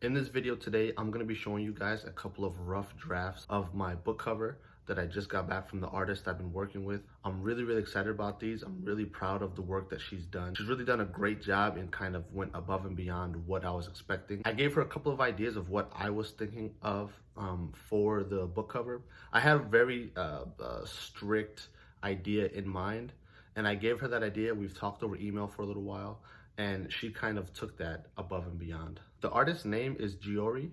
In this video today, I'm going to be showing you guys a couple of rough drafts of my book cover that I just got back from the artist I've been working with. I'm really excited about these. I'm really proud of the work that she's done. She's really done a great job and kind of went above and beyond what I was expecting. I gave her a couple of ideas of what I was thinking of for the book cover. I have a very strict idea in mind, and I gave her that idea. We've talked over email for a little while, and she kind of took that above and beyond. The artist's name is Geori.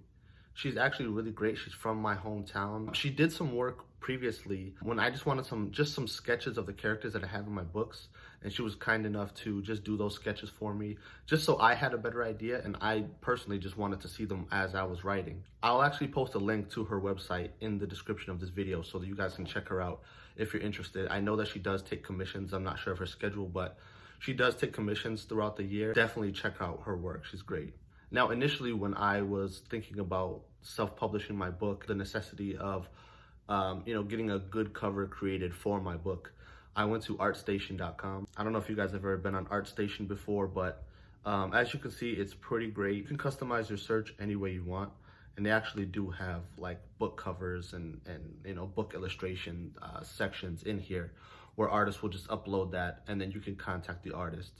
She's actually really great. She's from my hometown. She did some work previously when I just wanted some sketches of the characters that I have in my books, and she was kind enough to just do those sketches for me, just so I had a better idea, and I personally just wanted to see them as I was writing. I'll actually post a link to her website in the description of this video so that you guys can check her out if you're interested. I know that she does take commissions. I'm not sure of her schedule, but she does take commissions throughout the year. Definitely check out her work. She's great. Now, initially, when I was thinking about self-publishing my book, the necessity of, getting a good cover created for my book, I went to artstation.com. I don't know if you guys have ever been on ArtStation before, but as you can see, it's pretty great. You can customize your search any way you want, and they actually do have like book covers and book illustration sections in here where artists will just upload that, and then you can contact the artist.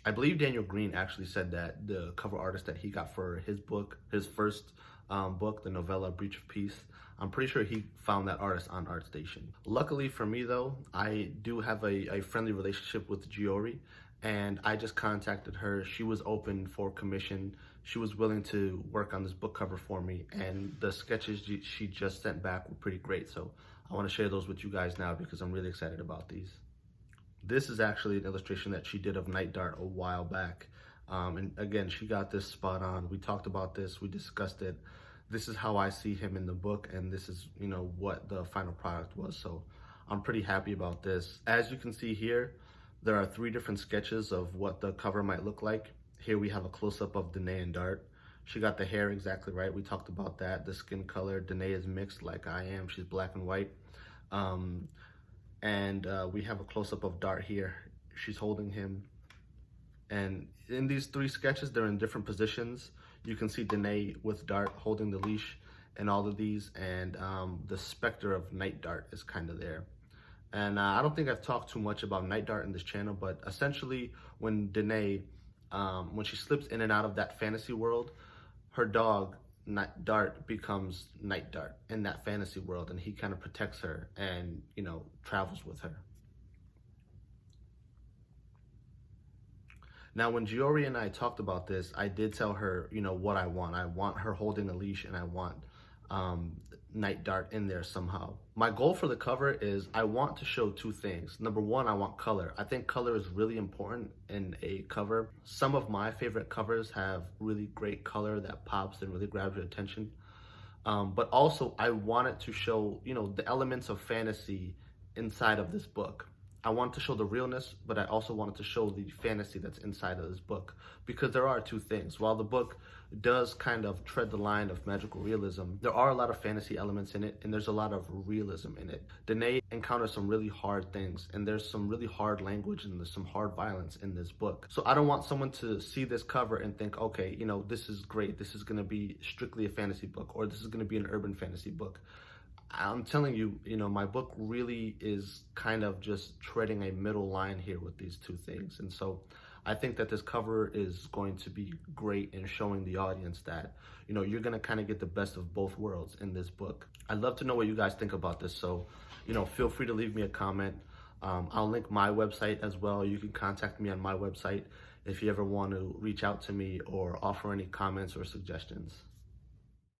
I believe Daniel Green actually said that the cover artist that he got for his book, his first book, the novella Breach of Peace, I'm pretty sure he found that artist on ArtStation. Luckily for me though, I do have a friendly relationship with Geori, and I just contacted her. She was open for commission. She was willing to work on this book cover for me, and the sketches she just sent back were pretty great. So I want to share those with you guys now because I'm really excited about these. This is actually an illustration that she did of Night Dart a while back. And again, she got this spot on. We talked about this, we discussed it. This is how I see him in the book, and this is, what the final product was. So I'm pretty happy about this. As you can see here, there are 3 different sketches of what the cover might look like. Here we have a close-up of Danae and Dart. She got the hair exactly right. We talked about that. The skin color, Danae is mixed like I am. She's black and white. And we have a close-up of Dart here. She's holding him. And in these 3 sketches, they're in different positions. You can see Danae with Dart holding the leash and all of these, and the specter of Night Dart is kind of there. And I don't think I've talked too much about Night Dart in this channel, but essentially when Danae, when she slips in and out of that fantasy world, her dog, Dart, becomes Night Dart in that fantasy world, and he kind of protects her and, travels with her. Now, when Geori and I talked about this, I did tell her, what I want. I want her holding a leash, and I want Night Dart in there somehow. My goal for the cover is I want to show 2 things. Number 1, I want color. I think color is really important in a cover. Some of my favorite covers have really great color that pops and really grabs your attention. But also I want it to show, the elements of fantasy inside of this book. I want to show the realness, but I also wanted to show the fantasy that's inside of this book, because there are 2 things. While the book does kind of tread the line of magical realism, there are a lot of fantasy elements in it, and there's a lot of realism in it. Danae encounters some really hard things, and there's some really hard language, and there's some hard violence in this book. So I don't want someone to see this cover and think, okay, this is great. This is going to be strictly a fantasy book, or this is going to be an urban fantasy book. I'm telling you, my book really is kind of just treading a middle line here with these 2 things. And so I think that this cover is going to be great in showing the audience that, you're going to kind of get the best of both worlds in this book. I'd love to know what you guys think about this. So, feel free to leave me a comment. I'll link my website as well. You can contact me on my website if you ever want to reach out to me or offer any comments or suggestions.